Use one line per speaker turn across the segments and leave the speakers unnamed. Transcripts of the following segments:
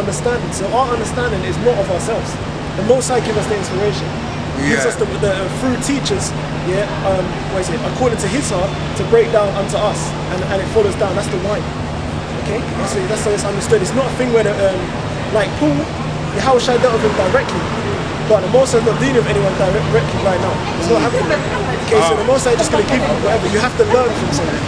understanding. So our understanding is not of ourselves. The Most High gives us the inspiration. He gives us the through teachers, according to his heart, to break down unto us, and it follows down. That's the wine. Okay, so that's how it's understood. It's not a thing where like Paul, Yahushua dealt with him directly, but the Most High is not dealing with anyone directly right now. It's not happening. Okay, so the Most High is just going to give you whatever. You have to learn from someone.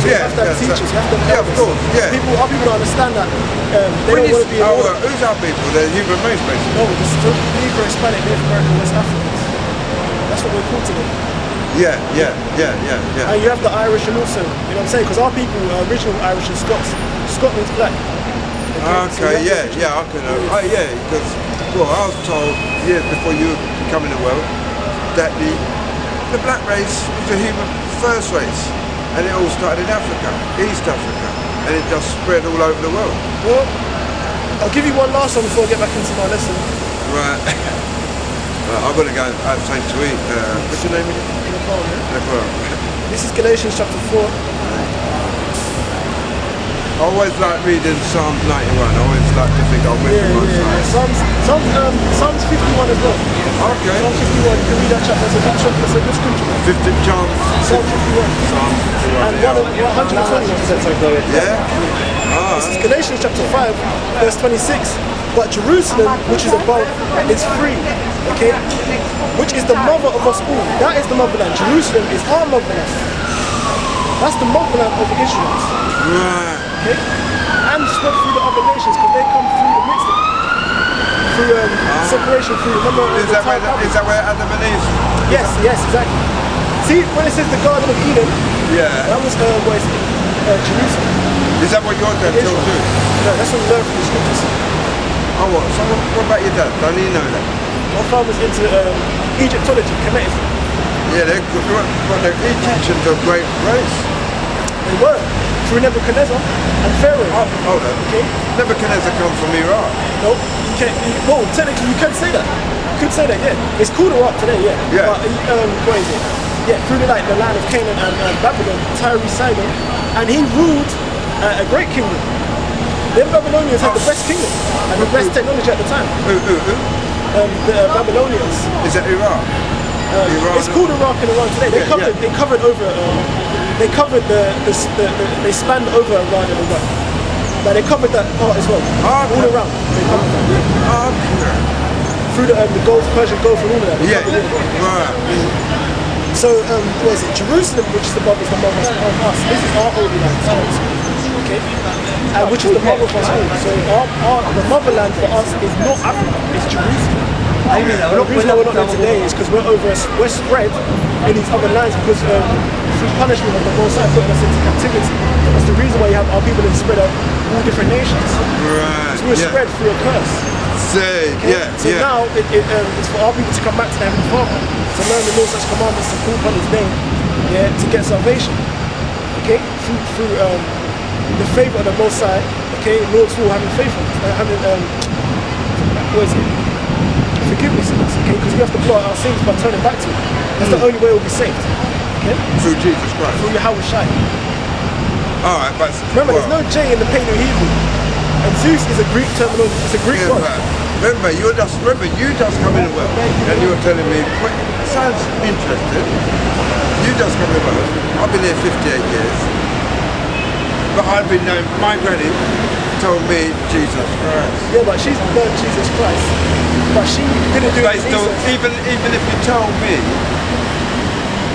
So you have to have teachers. You have to have
of course. Yeah.
Our people don't understand that. They don't want to be.
Who's our people? The human race, basically.
No, it's the Negro, Hispanic, Native American, West Africans. That's what we're called to them.
Yeah.
And you have the Irish and also, you know what I'm saying? Because our people are original Irish and Scots. Scotland's black.
Okay, so I can know. Because, I was told years before you were coming to the world that the black race was the human first race. And it all started in Africa, East Africa. And it just spread all over the world.
Well, I'll give you one last one before I get back into my lesson.
Right. I'm going to go and have something to eat. What's your name again? Nepal.
This is Galatians chapter 4.
I always like reading Psalms 91. I always like to think I'm with the Most High.
Psalms 51 as well.
Okay.
Psalm 51, you can read that chapter. That's a good scripture.
50 Psalm
51.
Psalm 51.
And 121.
Yeah?
This is Galatians chapter 5, verse 26. But Jerusalem, which is above, is free. Okay? Which is the mother of us all. That is the motherland. Jerusalem is our motherland. That's the motherland of the Israelites.
Right.
Okay? And spread through the other nations because they come through the midst of it. Through separation, through, remember?
Is that where Adam and Eve?
Yes, exactly. See, when it says the Garden of Eden, that was Jerusalem.
Is that what your dad told you?
No, that's what we learn from the scriptures.
Oh, what? So what about your dad? Don't you know that?
My father's into Egyptology, Kemetism.
Yeah, the Egyptians are a great race.
They were. Through Nebuchadnezzar and Pharaoh.
Oh, okay. Nebuchadnezzar comes from Iraq.
No, you can't. Well, technically you can say that. You could say that, yeah. It's called Iraq today, yeah. But what is it? Yeah, through the land of Canaan and Babylon, Tyre, Sidon, and he ruled a great kingdom. Them Babylonians had the best kingdom and the best technology at the time.
Who?
The Babylonians.
Is that Iraq?
It's called Iraq and Iran today. They covered over. They covered they spanned over Iran and Iraq. But they covered that part as well. All around. They covered that. Through the Gulf, Persian Gulf and all of that.
Right.
So, what is it? Jerusalem, which is the mother of us. This is our holy land. Okay? Which is the mother of us all. So, the motherland for us is not Africa, it's Jerusalem. The reason why we're not there today is because we're spread in these other lands because through punishment of the Most High putting us into captivity. That's the reason why you have our people that spread out all different nations.
Right.
So we're spread through a curse. So now it's for our people to come back to their Heavenly Father, to learn the Lord's commandments, to call upon His name, to get salvation. Okay, through the favor of the Most High. Okay, Lord's rule, having faithfulness, having forgiveness in us. Okay, because we have to blot out our sins by turning back to Him. That's the only way we'll be saved. Okay,
through Jesus Christ.
Through Yahushua.
All right, but
remember, there's no J in the Paleo-Hebrew. And Zeus is a Greek terminology. It's a Greek god.
Remember, you just come in the world, and you were telling me, it sounds interesting. You just come in the world. I've been here 58 years, but I've been known. My granny told me Jesus Christ.
Yeah, but she's learned Jesus Christ, but she didn't do it.
Even if you told me,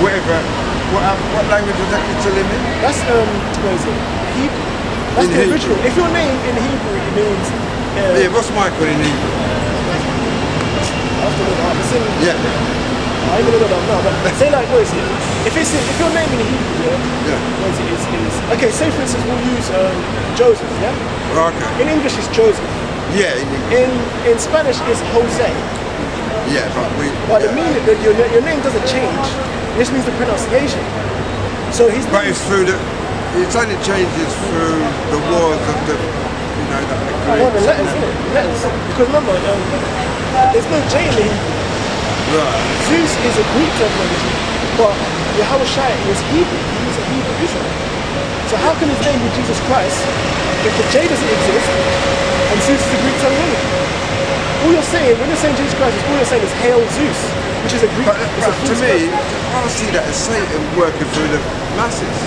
whatever, what language was that you telling me?
That's what is it? Hebrew. That's the original. If your name in Hebrew it means.
What's Michael in Hebrew?
I have to look up. It's in.
Yeah.
I ain't gonna look up now, but say like, what is it? If your name in Hebrew, what is it? Is okay. Say for instance, we'll use Joseph. Yeah.
Okay.
In English, it's Joseph.
Yeah.
In Spanish, it's Jose.
Yeah,
but the meaning, your name doesn't change. This means the pronunciation. So his.
But it's through the. It only changes through the wars of the,
the letters, isn't it? Letters. Because remember, there's no J in the Hebrew.
Right.
Zeus is a Greek terminology, but Yahushua is Hebrew. He's a Hebrew Israelite. So how can his name be Jesus Christ if the J doesn't exist and Zeus is a Greek terminology. All you're saying, when you're saying Jesus Christ, all you're saying is Hail Zeus, which is a Greek.
But
It's a
to
false
me,
god.
I see that as Satan working through the masses.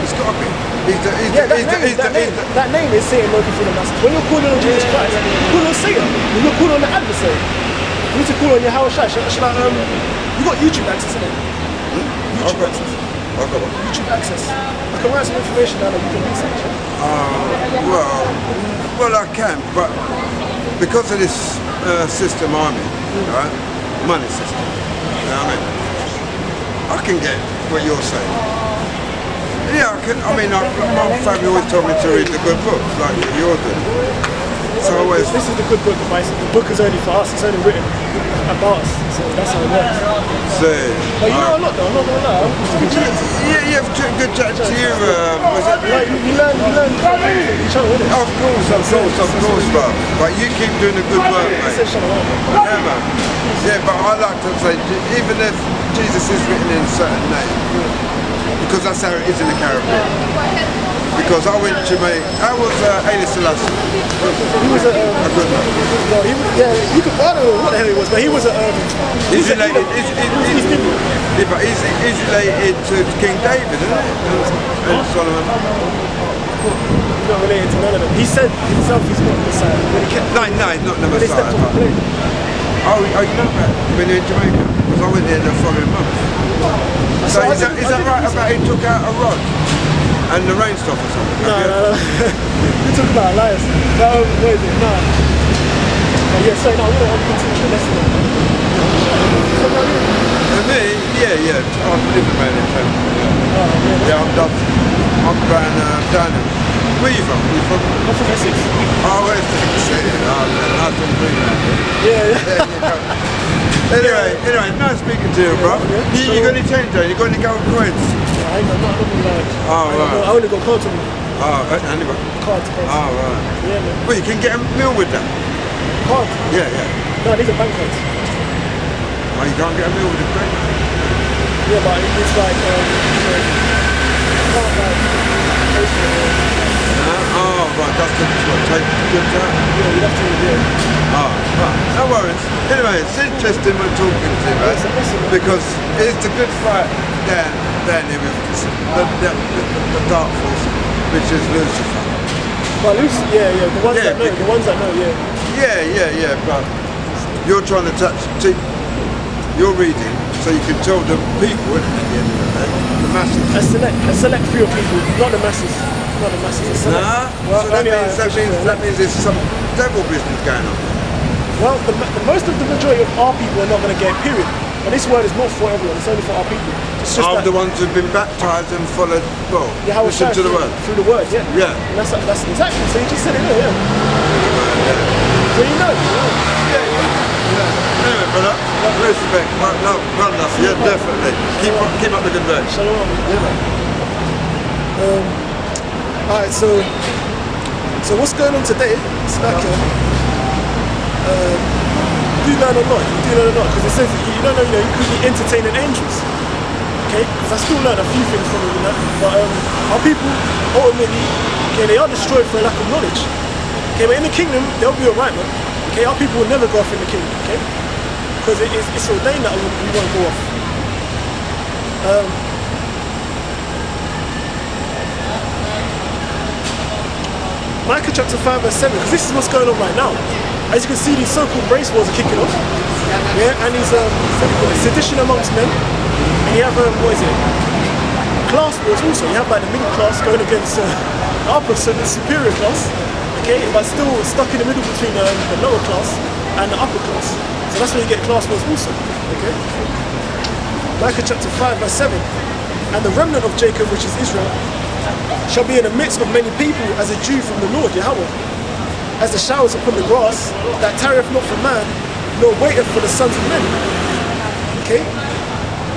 It's got to be.
That name is Satan working through the masses. When you're calling on Jesus Christ, you're calling on Satan. You're calling on the adversary. You need to call on your Shai. You got YouTube access, innit? YouTube access.
I've got one.
YouTube access. I can write some information down that you can research.
Well, I can, but because of this system I'm in, right? Money system. You know what I mean? I can get what you're saying. Yeah, I can. I mean, my family always told me to read the good books, like you're doing. So I always.
This is the good book, but the book is only for us. It's only written about us, so that's how it works. But you know a lot, though. I'm not gonna lie. It's good chatting to you.
Yeah, good chat to you. Was it?
Like, you learn from each other, innit?
Of course, bro. But you keep doing the good work, mate. Yeah, man. Yeah, but I like to say, even if Jesus is written in certain names, because that's how it is in the Caribbean. Because I went to I was Haile Selassie.
He was a
good man.
No, you could, I don't know what the hell he was, but he was a
He's related. Yeah, but he's related to King David, isn't it? And Solomon.
He's not related to none of them. He said himself he's not the Messiah. When he kept
No, he's not the
when he stepped off the
Messiah.
plane.
Oh, you know that when you're in Jamaica? Because I went there the following month. So is that right about he took out a rod and the rain stopped or something?
No. You talk about Elias. No, what is it? No. Oh, yeah, sorry, no, I'm going to continue the lesson.
For me, yeah. I'm living around in town. Yeah, I'm done. I'm going down there. Where are you from?
I'm from Essex.
Oh, Essex. Nice and green around here.
Yeah.
Anyway, nice speaking to you, bro. You got any change though? You got any gold coins?
I ain't got nothing like.
Right.
I only got cards on me.
Anyway.
Cards.
Oh, right.
Yeah, man.
Well, you can get a meal with that.
Cards?
Yeah.
No, these are bank cards.
Oh, you can't get a meal with the credit?
Yeah, but it's like, you can't like, pay for it.
Right, that's what take good time.
Yeah, you have to,
Right, no worries. Anyway, it's interesting we're talking to you, right? Because it's a good fight down here with the dark force, which is Lucifer.
Well, yeah, the ones that know,
Yeah, but you're trying to you're reading, so you can tell the people, isn't it, at the end of the day, the masses.
A select few of people, not the masses. Not the masses. A select.
Well, that means there's some devil business going on.
Well, the majority of our people are not going to get it, period. But this word is not for everyone, it's only for our people. It's just
the ones who've been baptised and followed, listen to the word.
Through the word, yeah.
Yeah.
And that's exactly, so you just said it, yeah. So you know.
Anyway, brother, respect, love, yeah, definitely. Keep up the good work.
Shalom. Alright, so what's going on today? It's like you do learn a lot, because it says you don't know, you could be entertaining angels. Okay? Because I still learn a few things from it, but our people ultimately, they are destroyed for a lack of knowledge. Okay, but in the kingdom, they'll be alright, man. Okay, our people will never go off in the kingdom, okay? Because it's ordained that we won't go off. Micah chapter 5 verse 7, because this is what's going on right now. As you can see, these so-called race wars are kicking off. Yeah, and these sedition amongst men. And you have, class wars also. You have like the middle class going against the upper, so the superior class. Okay, but still stuck in the middle between the lower class and the upper class. So that's where you get class wars also. Okay? Micah chapter 5 verse 7. And the remnant of Jacob, which is Israel, shall be in the midst of many people as a dew from the Lord, Yahweh. As the showers upon the grass, that tarrieth not for man, nor waiteth for the sons of men. Okay?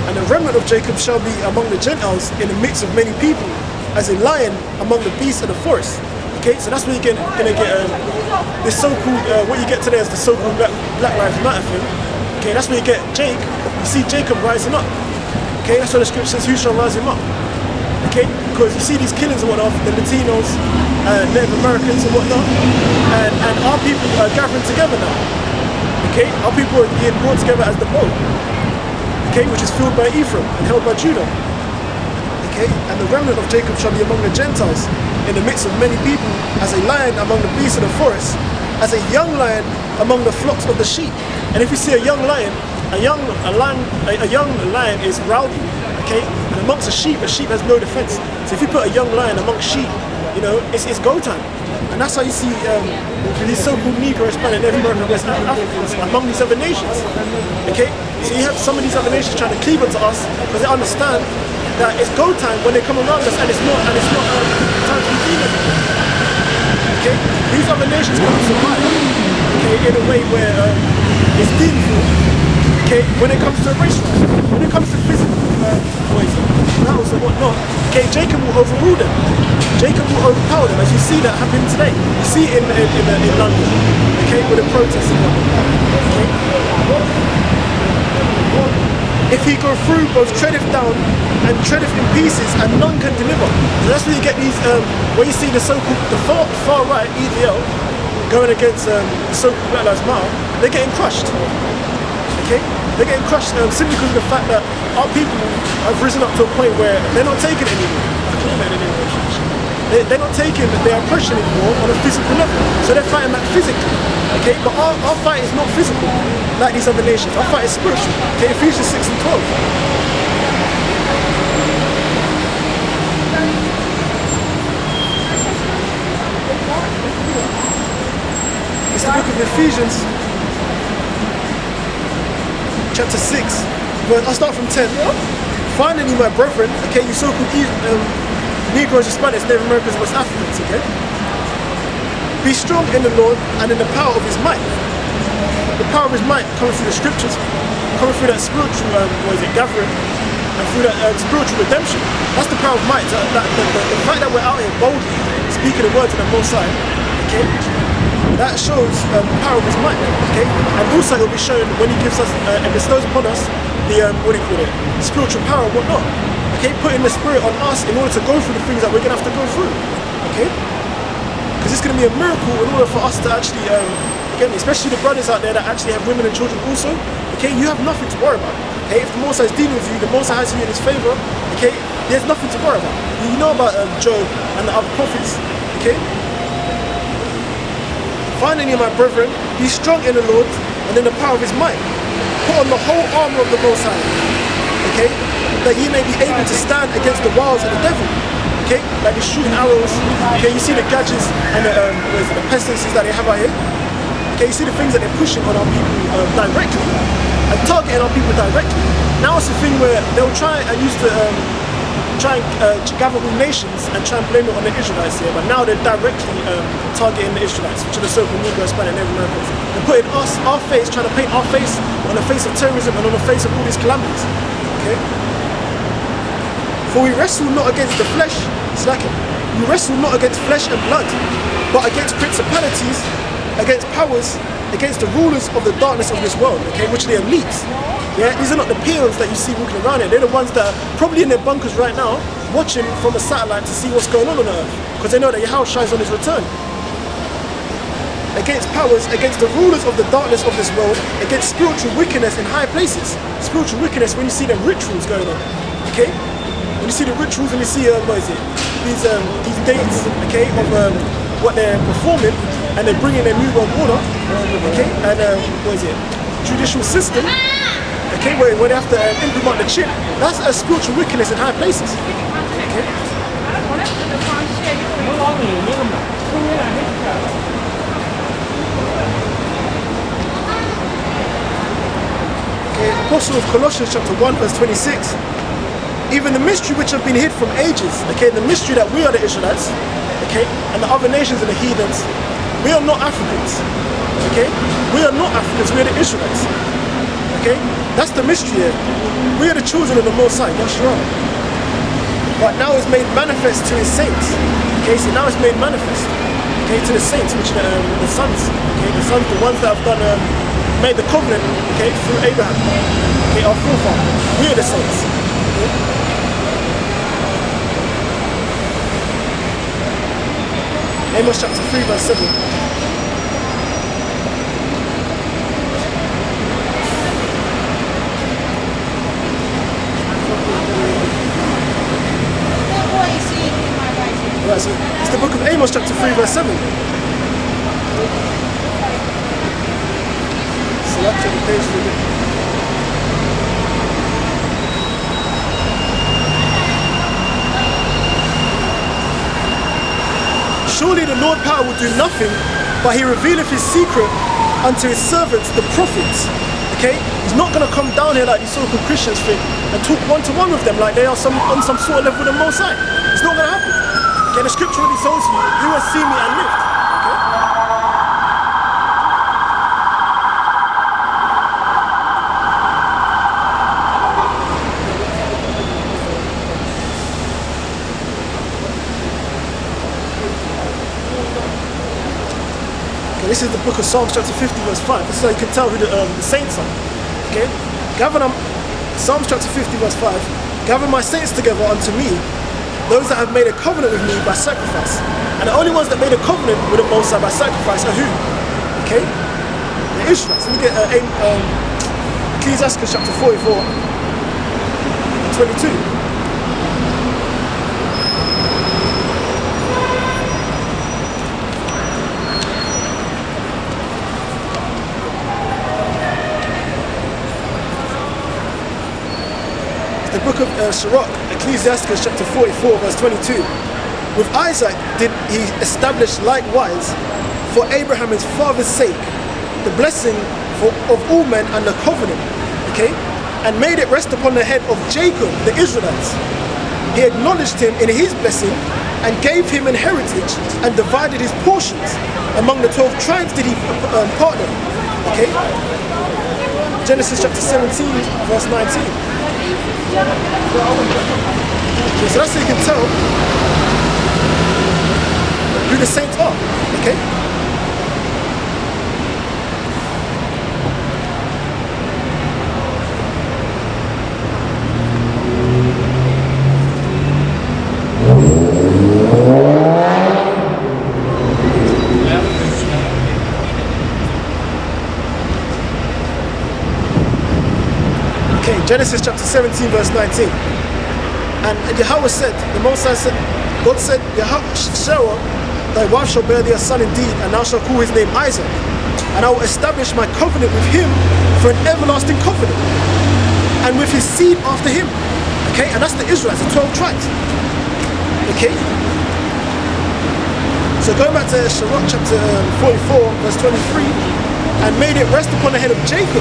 And the remnant of Jacob shall be among the Gentiles in the midst of many people, as a lion among the beasts of the forest. Okay, so that's where you're gonna get this so-called, what you get today as the so-called Black Lives Matter thing. Okay, that's where you get you see Jacob rising up. Okay, that's why the scripture says, who shall rise him up? Okay, because you see these killings and whatnot, the Latinos Native Americans and whatnot, and our people are gathering together now. Okay, our people are being brought together as the bow. Okay, which is filled by Ephraim and held by Judah. Okay, and the remnant of Jacob shall be among the Gentiles, in the midst of many people, as a lion among the beasts of the forest, as a young lion among the flocks of the sheep. And if you see a young lion is rowdy. Okay, and amongst a sheep has no defense. So if you put a young lion amongst sheep, you know, it's go time. And that's how you see these so-called Negro, Hispanic, Native American, West Africans among these other nations. Okay, so you have some of these other nations trying to cleave onto us because they understand that it's go time when they come around us, and it's not time to be dealing. Okay, these other nations can't survive. Okay, in a way where it's dealable. Okay, when it comes to race rights, when it comes to physical battles and whatnot, okay, Jacob will overrule them. Jacob will overpower them, as you see that happen today. You see it in London, okay, with the protests and whatnot. Okay. If he go through, both treadeth down and treadeth in pieces, and none can deliver. So that's where you get these, where you see the so-called, the far right, EDL, going against the so-called Black Lives Matter, they're getting crushed. Okay? They're getting crushed simply because of the fact that our people have risen up to a point where they're not taking it anymore. They're not taking their oppression anymore on a physical level. So they're fighting back physically. Okay? But our fight is not physical like these other nations. Our fight is spiritual. Okay? Ephesians 6 and 12. It's the book of Ephesians, chapter 6, I'll start from 10. Finally, my brethren, okay, you so-called Negroes, Hispanics, Native Americans, West Africans, okay? Be strong in the Lord and in the power of his might. The power of his might coming through the scriptures, coming through that spiritual, gathering, and through that spiritual redemption. That's the power of might. The fact that we're out here boldly speaking the words of the Most High, okay? That shows the power of his might, okay? And also it will be shown when he gives us and bestows upon us the, spiritual power and whatnot. Okay, putting the spirit on us in order to go through the things that we're going to have to go through, okay? Because it's going to be a miracle in order for us to actually, again, especially the brothers out there that actually have women and children also, okay? You have nothing to worry about, okay? If the Most High is dealing with you, the Most High has you in his favor, okay? There's nothing to worry about. You know about Job and the other prophets, okay? Finally, my brethren, be strong in the Lord and in the power of his might. Put on the whole armor of the Most High, okay? That ye may be able to stand against the wiles of the devil, okay? Like the shooting arrows, okay? You see the gadgets and the pestilences that they have out here, okay? You see the things that they're pushing on our people directly and targeting our people directly. Now it's a thing where they'll try and use the gather all nations and try and blame it on the Israelites here, but now they're directly targeting the Israelites, which are the so-called Negro, Hispanic, Native Americans. They're putting our face, trying to paint our face on the face of terrorism and on the face of all these calamities. Okay? For we wrestle not against the flesh, we wrestle not against flesh and blood, but against principalities, against powers, against the rulers of the darkness of this world, okay, which are the elites. Yeah, these are not the peons that you see walking around here. They're the ones that are probably in their bunkers right now, watching from a satellite to see what's going on earth, because they know that Yahweh shines on his return. Against powers, against the rulers of the darkness of this world, against spiritual wickedness in high places. Spiritual wickedness when you see the rituals going on, okay? When you see the rituals and you see, these dates, okay, of what they're performing, and they're bringing their newborn water, okay, and judicial system, okay, where they have to implement the chip. That's a spiritual wickedness in high places. Okay. Okay, Apostle of Colossians chapter 1 verse 26. Even the mystery which have been hid from ages, okay, the mystery that we are the Israelites, okay, and the other nations and the heathens, we are not Africans, okay? We are not Africans, we are the Israelites, okay? That's the mystery here. We are the children of the Most High, Yahshua. But now it's made manifest to his saints, okay? So now it's made manifest, okay, to the saints, which are the sons, okay? The sons, the ones that have done, made the covenant, okay, through Abraham, okay, our forefather. We are the saints, okay? Amos chapter 3 verse 7. Right, so it's the book of Amos chapter 3 verse 7. Select the page a little bit. Surely the Lord power will do nothing, but he revealeth his secret unto his servants, the prophets. Okay? He's not going to come down here like these so-called Christians think and talk one-to-one with them like they are on some sort of level with the Most High. It's not going to happen. Okay? The scripture already tells you, who has seen me and lived? Okay? This is the book of Psalms chapter 50 verse 5. This is how you can tell who the saints are. Okay? Psalms chapter 50 verse 5. Gather my saints together unto me, those that have made a covenant with me by sacrifice. And the only ones that made a covenant with the Most High by sacrifice are who? Okay? The Israelites. Let me get Ecclesiastes chapter 44 and 22. The book of Sirach, Ecclesiastes chapter 44 verse 22. With Isaac did he establish likewise for Abraham his father's sake the blessing of all men and the covenant, okay, and made it rest upon the head of Jacob, the Israelites. He acknowledged him in his blessing and gave him an heritage and divided his portions among the 12 tribes did he part them, okay. Genesis chapter 17 verse 19. Okay, so that's how you can tell who the saints are, okay? Genesis chapter 17 verse 19. And Yahweh said, the Most High said, God said, Sarah, thy wife shall bear thee a son indeed, and thou shalt call his name Isaac. And I will establish my covenant with him for an everlasting covenant, and with his seed after him. Okay, and that's the Israelites, the 12 tribes. Okay? So going back to Sirach chapter 44 verse 23, and made it rest upon the head of Jacob.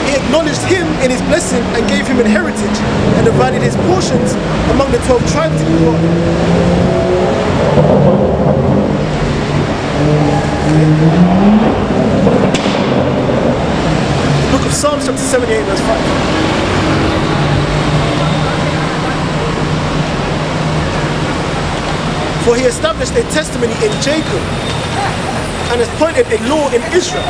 He acknowledged him in his blessing and gave him an heritage and divided his portions among the 12 tribes that he brought. The book of Psalms chapter 78 verse 5. For he established a testimony in Jacob and has appointed a law in Israel.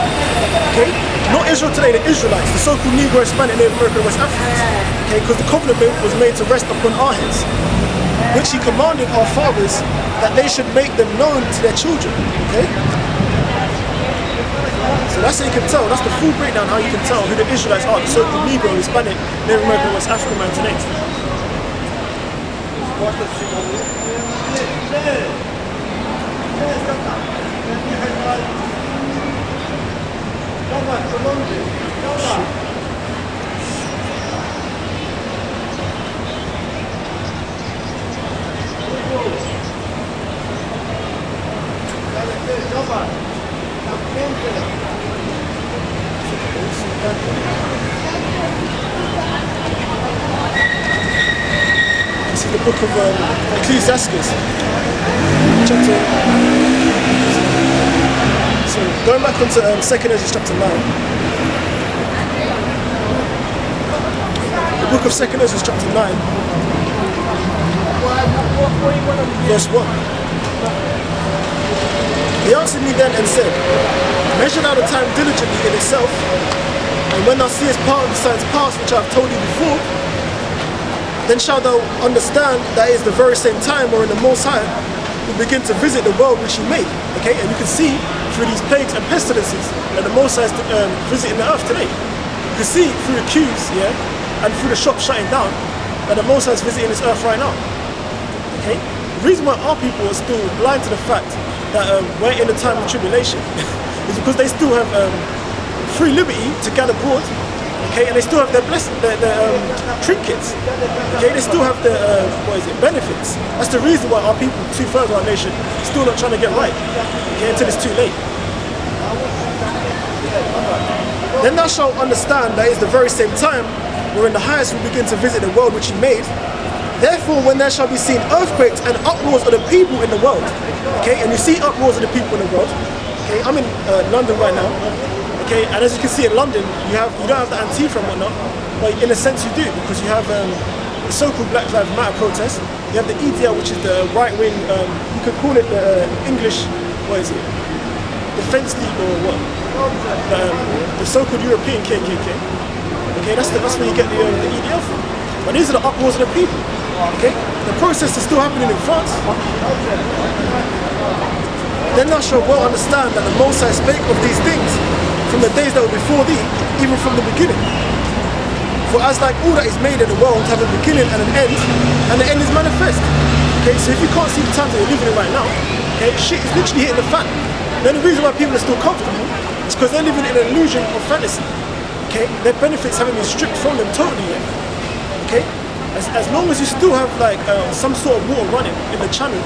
Okay? Not Israel today, the Israelites, the so-called Negro, Hispanic, Native American, West Africans. Okay? Because the covenant was made to rest upon our heads, which he commanded our fathers that they should make them known to their children. Okay? So that's how you can tell, that's the full breakdown how you can tell who the Israelites are, the so-called Negro, Hispanic, Native American, West African man today. This is the book of Ecclesiastes, chapter. So going back onto 2nd Ezra chapter 9. The book of 2nd Ezra chapter 9, verse 1. He answered me then and said, measure thou the time diligently in itself, and when thou seest part of the signs past which I have told thee before, then shalt thou understand that it is the very same time wherein the Most High will begin to visit the world which he made. Okay, and you can see through these plagues and pestilences that the Most High is visiting the earth today. You can see through the queues, yeah, and through the shops shutting down, that the Most High is visiting this earth right now. Okay, the reason why our people are still blind to the fact that we're in a time of tribulation is because they still have free liberty to gather abroad. Okay, and they still have their trinkets. Okay, they still have the benefits. That's the reason why our people, 2/3 of our nation, still not trying to get right. Okay, until it's too late. Then thou shalt understand that it's the very same time wherein the highest will begin to visit the world which he made. Therefore, when there shall be seen earthquakes and uproars of the people in the world, okay, and you see uproars of the people in the world. Okay, I'm in London right now. Okay, and as you can see in London, you don't have the Antifa and whatnot, but in a sense you do, because you have the so-called Black Lives Matter protests. You have the EDL, which is the right-wing, you could call it the English, Defence League or what? The so-called European KKK. Okay, that's where you get the EDL from. But these are the uproars of the people. Okay, the process is still happening in France. Then thou shalt well understand that the Most High spake of these things from the days that were before thee, even from the beginning. For as like all that is made in the world have a beginning and an end, and the end is manifest. Okay, so if you can't see the times that you're living in right now, okay, shit is literally hitting the fan. The only reason why people are still comfortable is because they're living in an illusion of fantasy. Okay, their benefits haven't been stripped from them totally yet. Okay, as long as you still have like some sort of water running in the channel,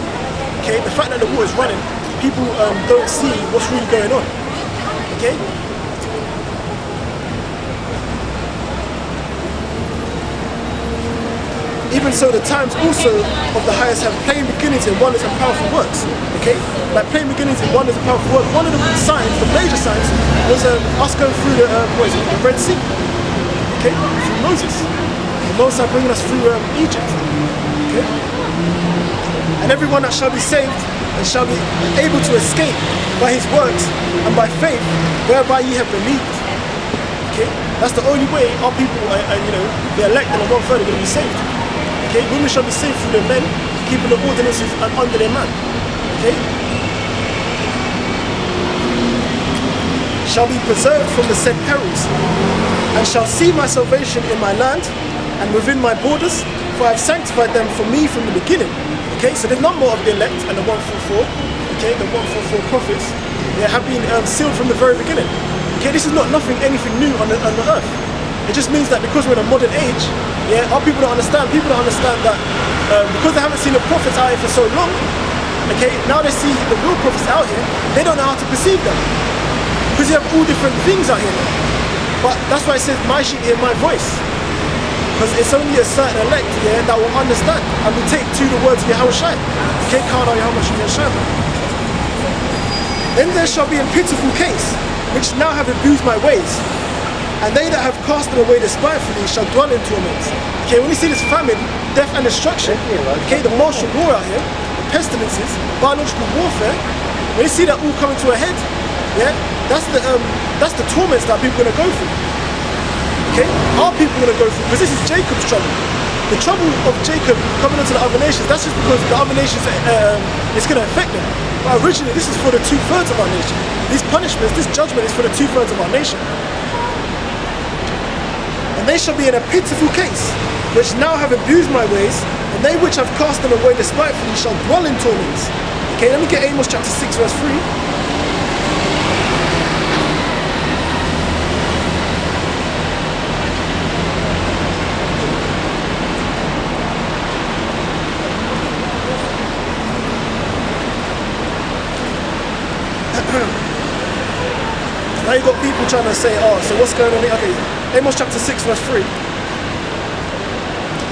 okay, the fact that the water is running, people don't see what's really going on. Okay. Even so, the times also of the highest have plain beginnings in wonders and powerful works. Okay, like plain beginnings in wonders and powerful works. One of the signs, the major signs, was us going through the Red Sea. Okay, through Moses. The Most High bringing us through Egypt. Okay, and everyone that shall be saved and shall be able to escape by his works and by faith, whereby ye have believed. Okay, that's the only way our people, the elect and the 1/3 are going to be saved. Okay, women shall be saved through their men, keeping the ordinances under their man. Okay, shall be preserved from the said perils, and shall see my salvation in my land and within my borders, for I have sanctified them for me from the beginning. Okay, so there's none more of the elect and the 144. Okay, the 144 prophets, they have been sealed from the very beginning. Okay, this is not anything new on the earth. It just means that because we're in a modern age, yeah, our people don't understand. People don't understand that because they haven't seen the prophets out here for so long. Okay, now they see the real prophets out here. They don't know how to perceive them because you have all different things out here now. But that's why it says, "My sheep hear my voice," because it's only a certain elect, yeah, that will understand and will take to the words of Yahushua. Okay, can't know how much you Yahushua. Then there shall be a pitiful case, which now have abused my ways. And they that have cast them away despitefully shall dwell in torments. Okay, when you see this famine, death and destruction, okay, the martial law out here, the pestilences, biological warfare, when you see that all coming to a head, yeah, that's the torments that people are going to go through. Okay, our people are going to go through, because this is Jacob's trouble. The trouble of Jacob coming into the other nations, that's just because the other nations, it's going to affect them. But originally, this is for the 2/3 of our nation. These punishments, this judgment is for the 2/3 of our nation. And they shall be in a pitiful case, which now have abused my ways, and they which have cast them away despitefully shall dwell in torments. Okay, let me get Amos chapter 6 verse 3. Now you got people trying to say, oh, so what's going on here? Okay, Amos chapter 6 verse 3.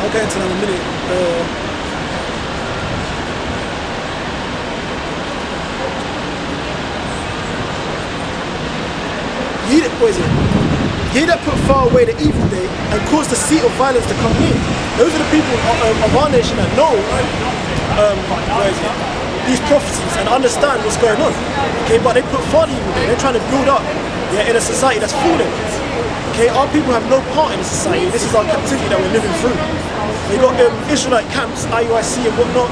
I'll get into that in a minute. Ye that put far away the evil day and cause the seat of violence to come near. Those are the people of our nation that know these prophecies and understand what's going on. Okay, but they put far the evil day. They're trying to build up, yeah, in a society that's fallen. Okay, our people have no part in the society. This is our captivity that we're living through. They got Israelite camps, IUIC and whatnot.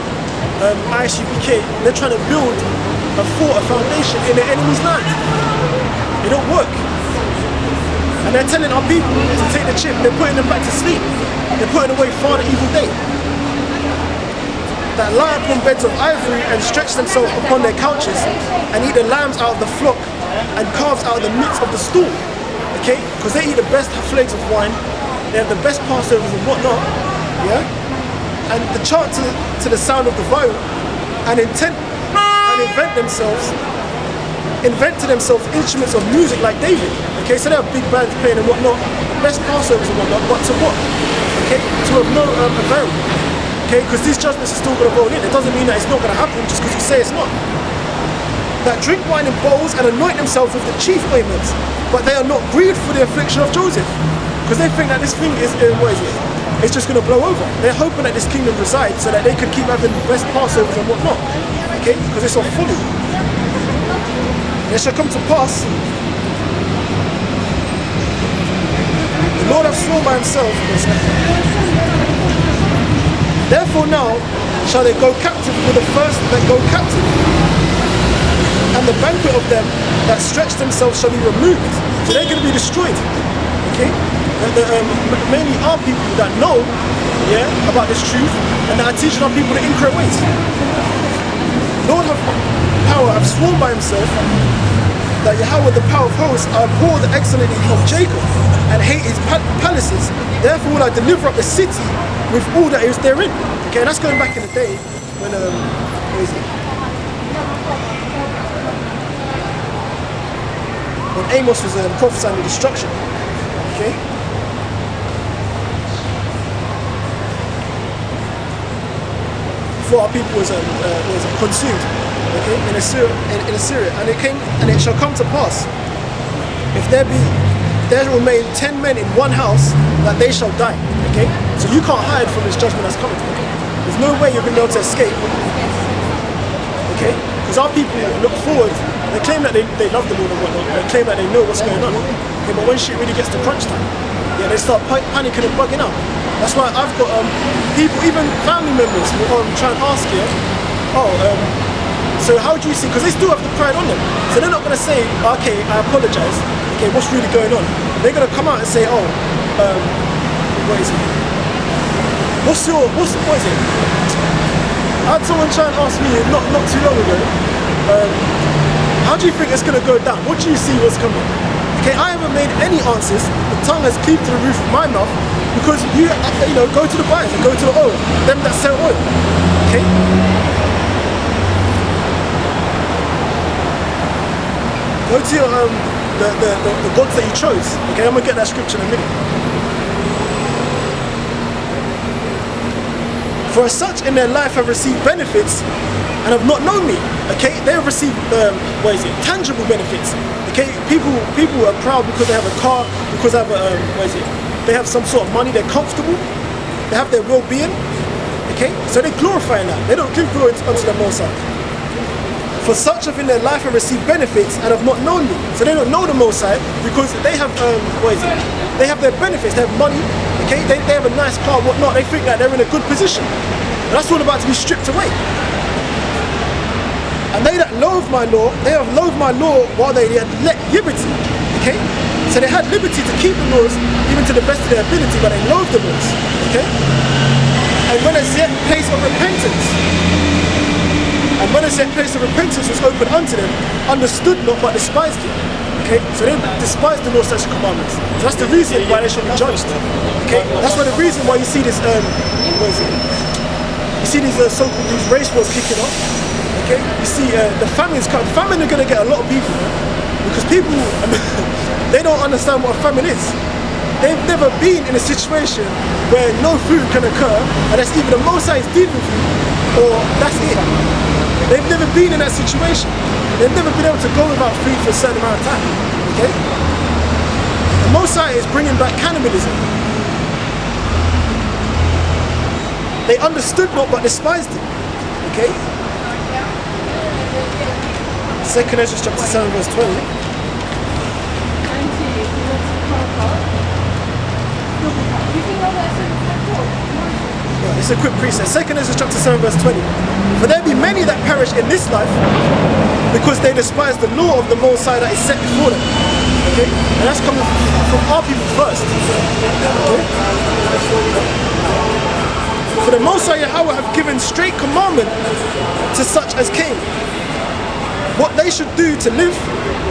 ISUPK, they're trying to build a fort, a foundation in the enemy's land. It don't work. And they're telling our people to take the chip, they're putting them back to sleep. They're putting away far the evil day. That lie upon beds of ivory and stretch themselves upon their couches and eat the lambs out of the flock and calves out of the midst of the stall. Okay? Because they eat the best flakes of wine, they have the best Passovers and whatnot. Yeah? And the chant to the sound of the viol and invent to themselves instruments of music like David. Okay, so they have big bands playing and whatnot, the best Passovers and whatnot, but to what? Okay, to have no avail. Okay, because these judgments are still going to roll in. It doesn't mean that it's not going to happen just because you say it's not. That drink wine in bowls and anoint themselves with the chief ointments, but they are not grieved for the affliction of Joseph. Because they think that this thing is, what is it? It's just going to blow over. They're hoping that this kingdom resides so that they could keep having the best Passovers and whatnot. Okay, because it's all fully. It shall come to pass, the Lord hath sworn by himself, therefore now shall they go captive with the first that go captive, and the banquet of them that stretch themselves shall be removed. So they're going to be destroyed. Okay? Mainly our people that know, yeah, about this truth and that are teaching our people the incorrect ways. Lord of power have sworn by himself that Yahweh, the power of hosts, abhor the excellency of Jacob and hate his palaces. Therefore will I deliver up the city with all that is therein. Okay, and that's going back in the day when where is it? When Amos was prophesying the destruction. Okay. Before our people was consumed. Okay, in Assyria, and it shall come to pass, if there remain 10 men in one house, that they shall die. Okay, so you can't hide from this judgment that's coming. There's no way you're going to be able to escape. Okay, because our people look forward. They claim that they love the Lord and whatnot. They claim that they know what's going on. Okay, but when shit really gets to crunch time, yeah, they start panicking and bugging out. That's why I've got people, even family members, who try and ask you, so how do you see, because they still have the pride on them. So they're not going to say, okay, I apologize. Okay, what's really going on? They're going to come out and say, what is it? What is it? I had someone try and ask me not too long ago, how do you think it's going to go down? What do you see what's coming? Okay, I haven't made any answers. The tongue has cleaved to the roof of my mouth because you go to the buyers and go to the oil, them that sell oil. Okay? Go to your, the gods that you chose. Okay, I'm going to get that scripture in a minute. For as such in their life have received benefits and have not known me. Okay, they have received, tangible benefits. Okay, people are proud because they have a car, because they have they have some sort of money, they're comfortable, they have their well-being. Okay, so they glorify that. They don't give glory unto the Most High. For such have in their life have received benefits and have not known me. So they don't know the Most High because they have they have their benefits, they have money, okay, they have a nice car, whatnot, they think that they're in a good position. And that's all about to be stripped away. And they that loathe my law, they have loathed my law while they had let liberty. Okay? So they had liberty to keep the laws even to the best of their ability, but they loathed the laws. Okay? And when a set place of repentance, was opened unto them, understood not but despised it. Okay? So they despised the law, statutes, and commandments. So that's the reason why they should be judged. Okay? That's why the reason why you see this you see these so-called these race wars kicking off. Okay? You see the famines coming. Famine are gonna get a lot of people because people they don't understand what a famine is. They've never been in a situation where no food can occur and that's either the Most High is dealing with you or that's it. They've never been in that situation. They've never been able to go without food for a certain amount of time. Okay? The Most High is bringing back cannibalism. They understood not but despised it. Okay? 2 Ezra chapter 7 verse 20. It righteous equipped priest. 2 Ezra chapter 7 verse 20. For there be many that perish in this life because they despise the law of the Most High that is set before them. Okay? And that's coming from our people first. Okay? For the Most High Yahweh have given straight commandment to such as came, what they should do to live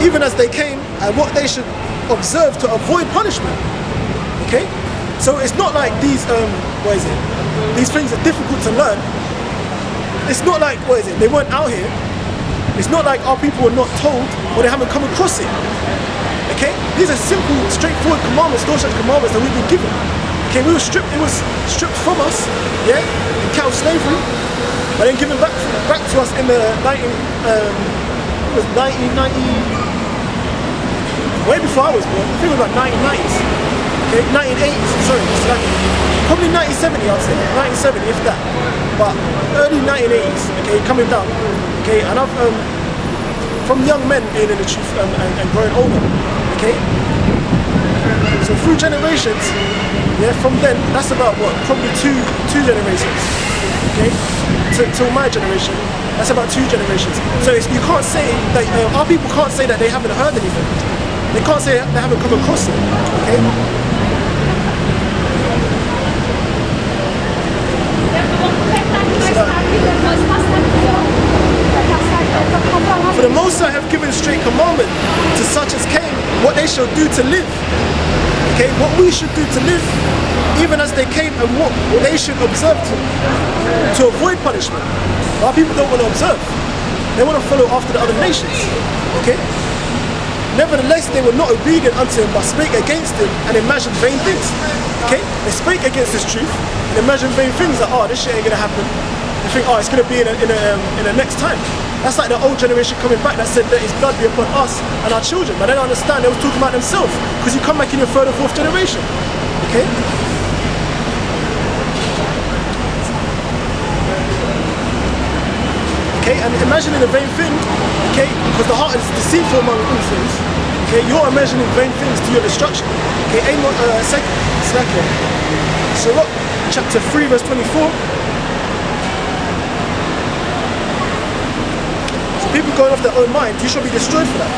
even as they came, and what they should observe to avoid punishment. Okay? So it's not like these these things are difficult to learn. It's not like, they weren't out here. It's not like our people were not told or they haven't come across it. Okay? These are simple, straightforward commandments, those such commandments that we've been given. Okay, it was stripped from us, yeah, in cattle slavery, but then given back to us in the 1990, way before I was born. I think it was like 1990s, okay, 1980s, sorry, probably 1970, I'd say, 1970 if that, but early 1980s, okay, coming down, okay, and I've, from young men being in the truth and growing older, okay, so through generations, yeah, from then, that's about what, probably two generations, okay, till my generation, that's about 2 generations. So you can't say that, our people can't say that they haven't heard anything. They can't say they haven't come across it, okay? For the Most High have given straight commandment to such as came, what they shall do to live. Okay, what we should do to live, even as they came, and what they should observe to avoid punishment. Our people don't want to observe. They want to follow after the other nations. Okay? Nevertheless, they were not obedient unto him, but spake against him and imagined vain things. Okay? They spake against his truth and imagined vain things, like, this shit ain't gonna happen. They think, it's gonna be in the next time. That's like the old generation coming back that said that his blood be upon us and our children. But they don't understand, they was talking about themselves, because you come back in your 3rd and 4th generation. Okay? Okay, and imagining a vain thing, okay, because the heart is deceitful among all things. Okay, you're imagining vain things to your destruction. Okay, Amos, Sirach, chapter 3, verse 24. People going off their own mind, you shall be destroyed for that.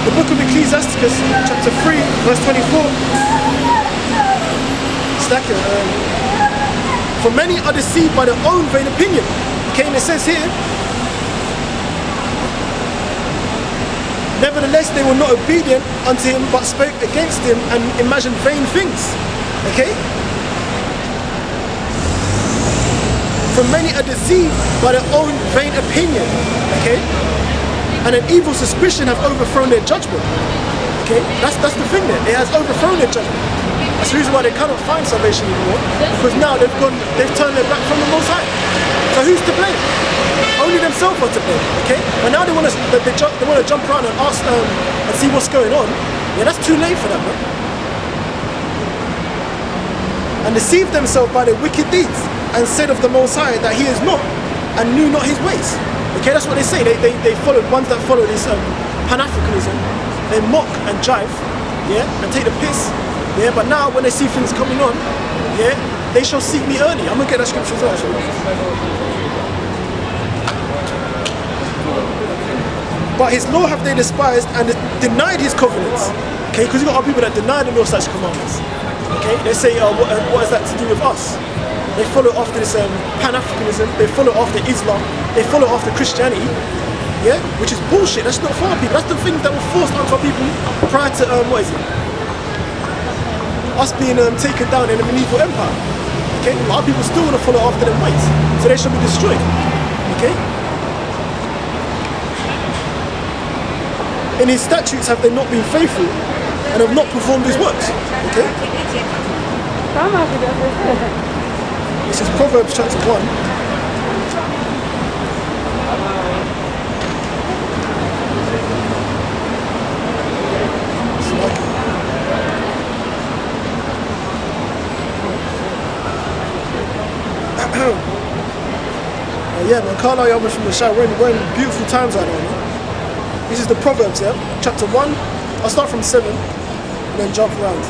The book of Ecclesiasticus, chapter 3, verse 24. For many are deceived by their own vain opinion. Okay, and it says here, nevertheless they were not obedient unto him, but spoke against him and imagined vain things. Okay? For many are deceived by their own vain opinion, okay? And an evil suspicion have overthrown their judgment, okay? That's the thing there. It has overthrown their judgment. That's the reason why they cannot find salvation anymore, because now they've turned their back from the Most High. So who's to blame? Only themselves are to blame, okay? But now they want to jump around and ask and see what's going on. Yeah, that's too late for them, man. And deceive themselves by their wicked deeds, and said of the Most High that he is not, and knew not his ways. Okay, that's what they say. They follow, ones that follow this Pan-Africanism, they mock and jive, yeah, and take the piss, yeah, but now when they see things coming on, yeah, they shall seek me early. I'm gonna get that scripture as well, actually. But his law have they despised and denied his covenants. Okay, because you've got other people that deny the law such commandments. Okay, they say, what is that to do with us? They follow after this Pan-Africanism, they follow after Islam, they follow after Christianity, yeah, which is bullshit. That's not for our people. That's the things that were forced onto our people prior to, us being taken down in the medieval empire. Okay, but our people still want to follow after them ways, so they should be destroyed. Okay. In his statutes have they not been faithful and have not performed his works. Okay. This is Proverbs chapter 1. Yeah, man, Carla Yama from the show. We're in beautiful times right now, man. This is the Proverbs, yeah? Chapter 1. I'll start from 7 and then jump around.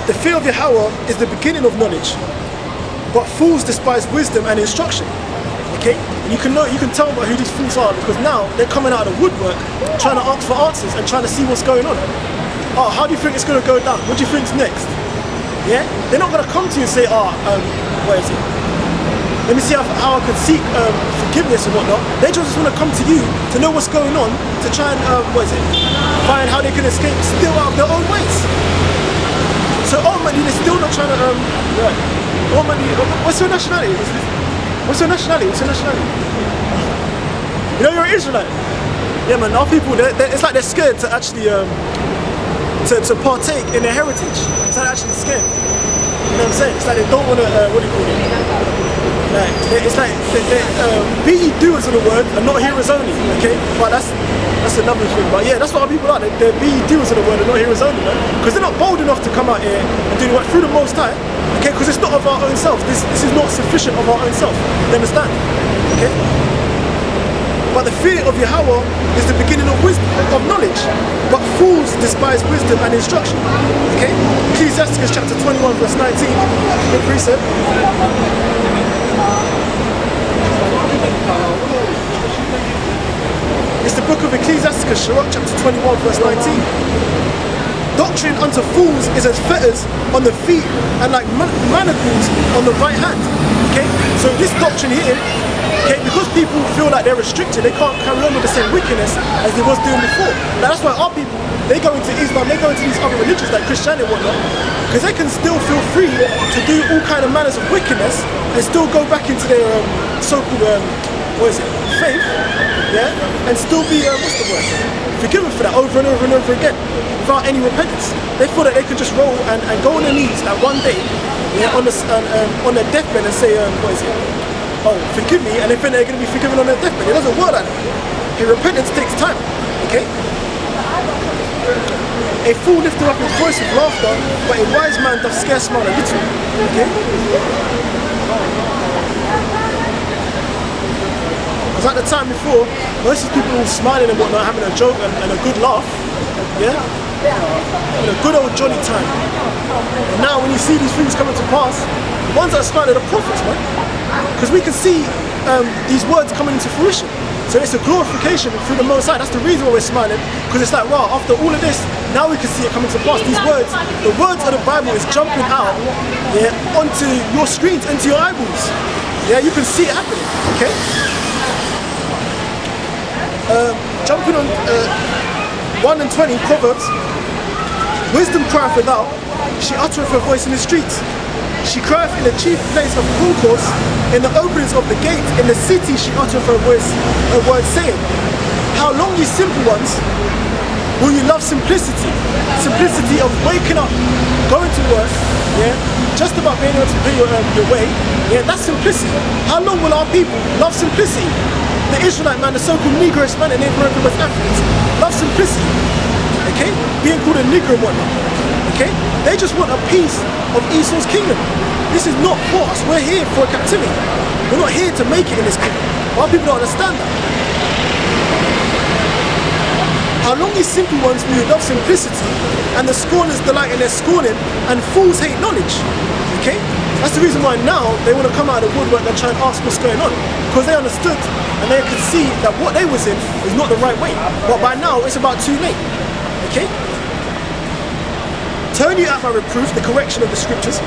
The fear of Yahweh is the beginning of knowledge, but fools despise wisdom and instruction. Okay? And you can tell who these fools are, because now they're coming out of the woodwork trying to ask for answers and trying to see what's going on. Oh, how do you think it's going to go down? What do you think's next? Yeah? They're not going to come to you and say, where is it? Let me see how I can seek forgiveness and whatnot. They just want to come to you to know what's going on, to try and, find how they can escape still out of their own ways. So ultimately, they're still not trying to, ultimately, what's your nationality? What's your nationality? You know, you're an Israelite. Yeah, man, our people, it's like they're scared to actually, to partake in their heritage. It's like they're actually scared. You know what I'm saying? It's like they don't want to, what do you call it? Like, it's like, be ye doers of the word and not hearers only, okay? But that's another thing. But yeah, that's what our people are. They're be ye doers of the word and not hearers only, man. Because they're not bold enough to come out here and do the work through the Most High, okay? Because it's not of our own self. This is not sufficient of our own self. You understand? Okay? But the fear of Yahweh is the beginning of wisdom, of knowledge. But fools despise wisdom and instruction. Okay? Ecclesiasticus chapter 21, verse 19. Good precept. It's the book of Ecclesiasticus, Sirach chapter 21, verse 19. Doctrine unto fools is as fetters on the feet and like manacles on the right hand. Okay? So this doctrine here, okay, because people feel like they're restricted, they can't carry on with the same wickedness as they was doing before. Now that's why our people, they go into Islam, they go into these other religions like Christianity and whatnot, because they can still feel free to do all kind of manners of wickedness and still go back into their so-called, faith, yeah, and still be, forgiven for that over and over and over again without any repentance. They feel that they could just roll and go on their knees like one day, yeah, on their deathbed and say, oh, forgive me, and they think they're going to be forgiven on their deathbed. It doesn't work like that. Okay, repentance takes time, okay? A fool lifteth up his voice with laughter, but a wise man doth scarce smile a little, okay? Because at the time before, most of the people were smiling and whatnot, having a joke and a good laugh, yeah? And a good old jolly time. And now when you see these things coming to pass, the ones that are smiling are the prophets, man. Because we can see these words coming into fruition. So it's a glorification through the Most High. That's the reason why we're smiling. Because it's like, wow, after all of this, now we can see it coming to pass. These words, the words of the Bible is jumping out, yeah, onto your screens, into your eyeballs. Yeah, you can see it happening, okay? Jumping on 1 and 20, Proverbs. Wisdom crieth without, she uttereth her voice in the streets. She crieth in the chief place of concourse, in the openings of the gate, in the city she uttereth her voice, her word saying, how long ye simple ones, will you love simplicity? Simplicity of waking up, going to work, yeah, just about being able to pay your way, yeah, that's simplicity. How long will our people love simplicity? The Israelite man, the so-called Negro Hispanic Native American West Africans, love simplicity, okay? Being called a Negro and whatnot, okay? They just want a piece of Esau's kingdom. This is not for us. We're here for a captivity. We're not here to make it in this kingdom. Our people don't understand that. How long these simple ones will you love simplicity, and the scorners delight in their scorning, and fools hate knowledge, okay? That's the reason why now they want to come out of the woodwork and try and ask what's going on. Because they understood and they could see that what they was in is not the right way. But by now, it's about too late. Okay? Turn you at my reproof, the correction of the scriptures.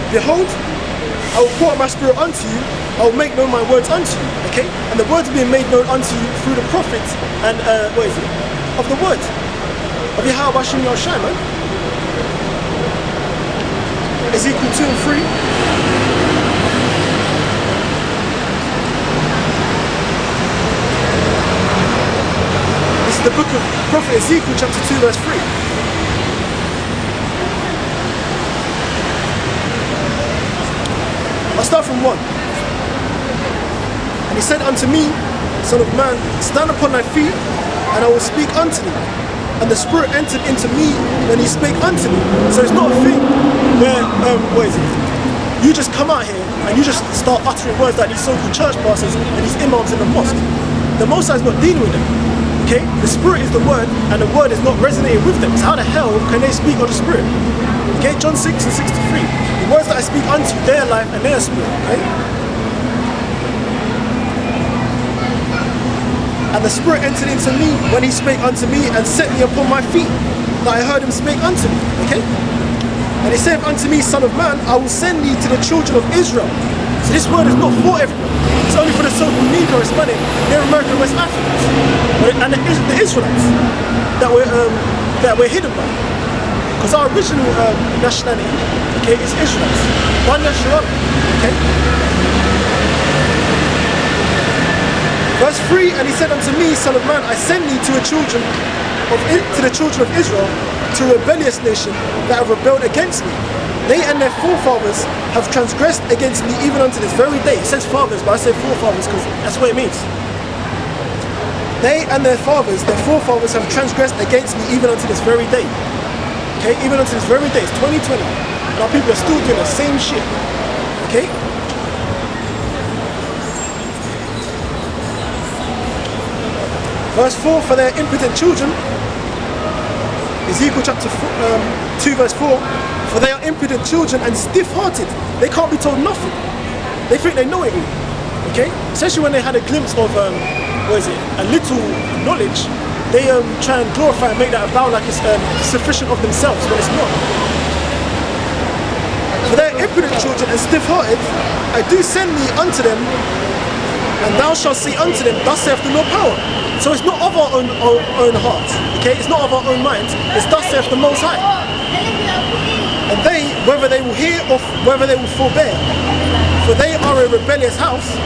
Behold, I will pour out my spirit unto you, I will make known my words unto you. Okay? And the words are being made known unto you through the prophets and, of the word. Of Yahweh Hashem Yahushai, man. Ezekiel 2 and 3. This is the book of Prophet Ezekiel chapter 2 verse 3. I'll start from 1. And he said unto me, Son of man, stand upon thy feet, and I will speak unto thee. And the Spirit entered into me when he spake unto me. So it's not a thing where, you just come out here and you just start uttering words like these so-called church pastors and these imams in the mosque. The Most High is not dealing with them. Okay, the Spirit is the Word, and the Word is not resonating with them. So how the hell can they speak of the Spirit? Okay, John 6:63. The words that I speak unto you, they are life and they are spirit. Right? And the Spirit entered into me when he spake unto me and set me upon my feet, that I heard him spake unto me. Okay? And he said unto me, Son of man, I will send thee to the children of Israel. So this word is not for everyone. It's only for the so-called Negro, Hispanic, Native American, West Africans, and the Israelites that we're hidden by. Because our original nationality, okay, is Israelites. One nationality, okay? Verse 3, and he said unto me, Son of man, I send thee to the children of Israel, to a rebellious nation that have rebelled against me. They and their forefathers have transgressed against me even unto this very day. It says fathers, but I say forefathers because that's what it means. They and their forefathers have transgressed against me even unto this very day. Okay, even unto this very day. It's 2020. And our people are still doing the same shit. Okay? Verse 4, for their impotent children, Ezekiel chapter 2 verse 4, for they are impudent children and stiff-hearted. They can't be told nothing. They think they know it all. Okay? Especially when they had a glimpse of, a little knowledge, they try and glorify and make that about like it's sufficient of themselves, but it's not. For they are impudent children and stiff-hearted, I do send thee unto them, and thou shalt say unto them, thus saith the Lord power. So it's not of our own heart, okay? It's not of our own mind. It's thus saith the Most High. And they, whether they will hear or whether they will forbear, for they are a rebellious house,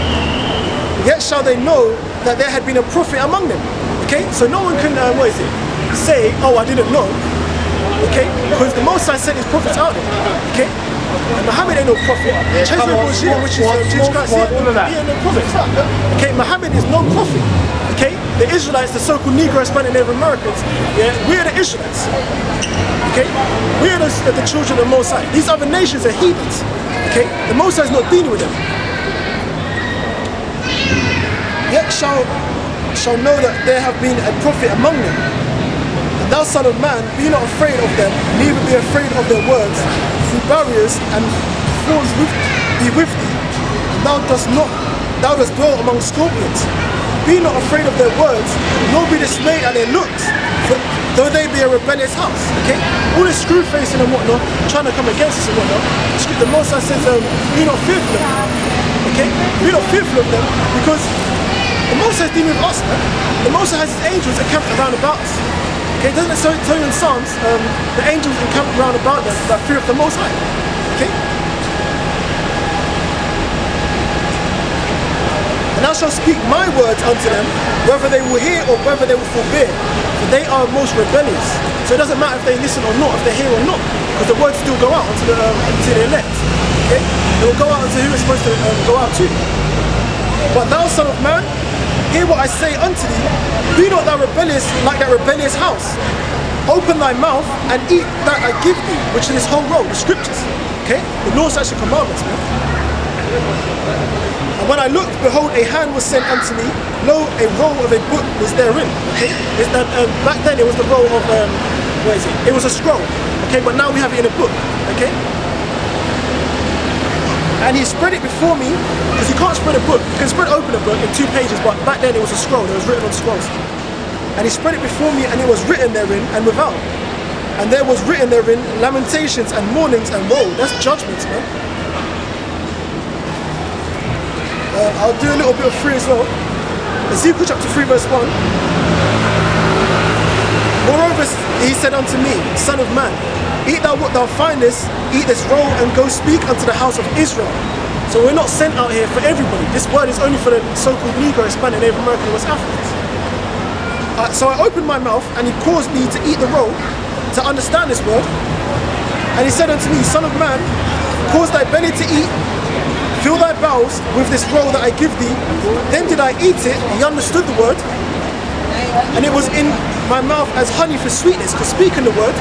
yet shall they know that there had been a prophet among them. Okay? So no one can, say, oh, I didn't know. Okay? Because the Most High sent his prophets out there. Okay? And Muhammad ain't no prophet. Cesare Borgia, which is Jesus Christ, he ain't no prophet. Okay? Muhammad is no prophet. Okay? The Israelites, the so-called Negro, Hispanic, Native Americans, yeah, we're the Israelites. Okay? We're the children of the Most High. These other nations are heathens. Okay? The Most High is not dealing with them. Yet shall know that there have been a prophet among them. And thou, son of man, be not afraid of them, neither be afraid of their words, through barriers and thorns be with thee. And thou dost dwell among scorpions. Be not afraid of their words, nor be dismayed at their looks, for though they be a rebellious house. Okay? All this screw facing and whatnot, trying to come against us and whatnot, the Most High says, be not fearful of them. Okay? Be not fearful of them, because the Most High is dealing with us, man. The Most High has his angels encamped around about us. Okay? Doesn't it tell you in Psalms, the angels encamped around about them that fear of the Most High? Okay? And thou shalt speak my words unto them, whether they will hear or whether they will forbear, for they are most rebellious. So it doesn't matter if they listen or not, if they hear or not, because the words still go out unto the elect. Okay? It will go out unto who it's supposed to go out to. But thou, son of man, hear what I say unto thee. Be not thou rebellious like that rebellious house. Open thy mouth and eat that I give thee, which is this whole roll, the scriptures. Okay? The law, statutes, and commandments, man. And when I looked, behold, a hand was sent unto me. Lo, a roll of a book was therein. Okay? Back then it was the roll of, It was a scroll. Okay, but now we have it in a book. Okay? And he spread it before me, because you can't spread a book. You can spread open a book in 2 pages, but back then it was a scroll. It was written on scrolls. And he spread it before me, and it was written therein and without. And there was written therein lamentations and mournings and woe. That's judgments, man. I'll do a little bit of 3 as well. Ezekiel chapter 3 verse 1. Moreover, he said unto me, Son of man, eat thou what thou findest, eat this roll, and go speak unto the house of Israel. So we're not sent out here for everybody. This word is only for the so-called Negro, Hispanic, Native American, West Africans. So I opened my mouth, and he caused me to eat the roll, to understand this word. And he said unto me, Son of man, cause thy belly to eat, fill thy bowels with this roll that I give thee. Then did I eat it, he understood the word, and it was in my mouth as honey for sweetness, because speaking the word,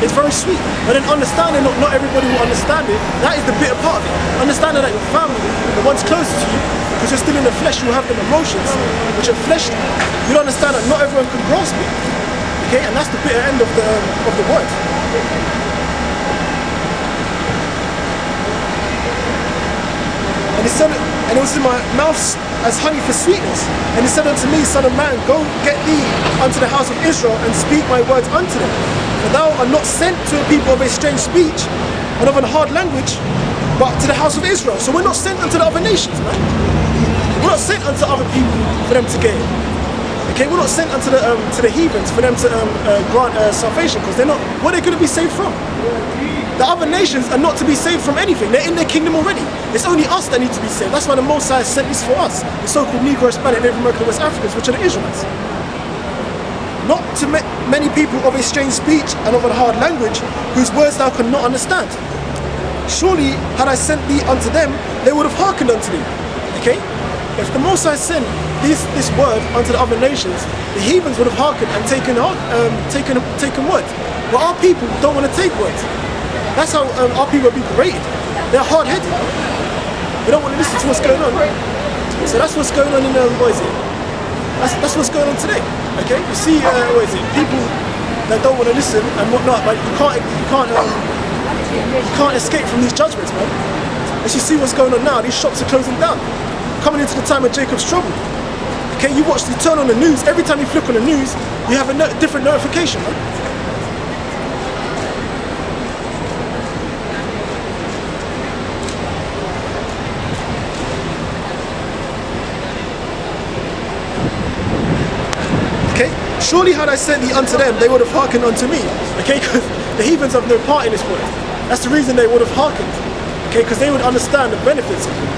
is very sweet. But then understanding, not everybody will understand it, that is the bitter part of it. Understanding that your family, the ones closest to you, because you're still in the flesh, you have them emotions, which are fleshly. You don't understand that not everyone can grasp it. Okay, and that's the bitter end of the word. And he said, and it was in my mouth as honey for sweetness. And he said unto me, Son of man, go get thee unto the house of Israel and speak my words unto them. For thou art not sent to a people of a strange speech and of an hard language, but to the house of Israel. So we're not sent unto the other nations, man. We're not sent unto other people for them to gain. Okay, we're not sent unto the heathens for them to grant salvation, because they're not. What are they going to be saved from? The other nations are not to be saved from anything. They're in their kingdom already. It's only us that need to be saved. That's why the Most High sent this for us, the so-called Negro, Hispanic, Native American, West Africans, which are the Israelites. Not to many people of a strange speech and of a hard language, whose words thou cannot understand. Surely, had I sent thee unto them, they would have hearkened unto thee. Okay? If the Most High sent this word unto the other nations, the heathens would have hearkened and taken word. But our people don't want to take words. That's how our people are being rated. They're hard-headed. They don't want to listen to what's going on. So that's what's going on in what is it? That's what's going on today. Okay, you see, what is it? People that don't want to listen and whatnot. But you can't escape from these judgments, man. As you see what's going on now, these shops are closing down, coming into the time of Jacob's trouble. Okay, you turn on the news. Every time you flick on the news, you have a different notification, man. Surely had I sent thee unto them, they would have hearkened unto me. Okay, because the heathens have no part in this word. That's the reason they would have hearkened. Okay, because they would understand the benefits of it.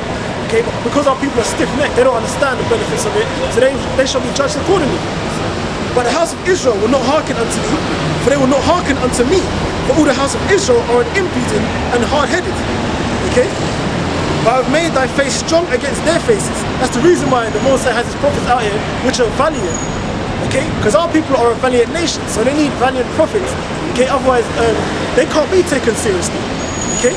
Okay, but because our people are stiff-necked, they don't understand the benefits of it, so they shall be judged accordingly. But the house of Israel will not hearken unto thee, for they will not hearken unto me. For all the house of Israel are impudent and hard-headed. Okay? But I've made thy face strong against their faces. That's the reason why the Most High has his prophets out here, which are valiant. Okay, because our people are a valiant nation, so they need valiant prophets. Okay, otherwise they can't be taken seriously. Okay,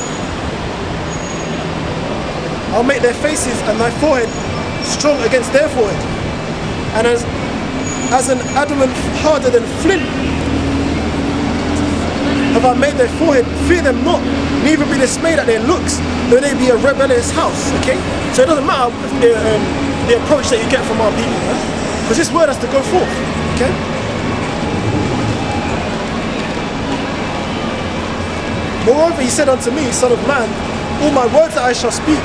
I'll make their faces and thy forehead strong against their forehead, and as an adamant harder than flint have I made their forehead. Fear them not, neither be dismayed at their looks, though they be a rebellious house. Okay, so it doesn't matter the approach that you get from our people, man. Because this word has to go forth, okay? Moreover, he said unto me, Son of man, all my words that I shall speak,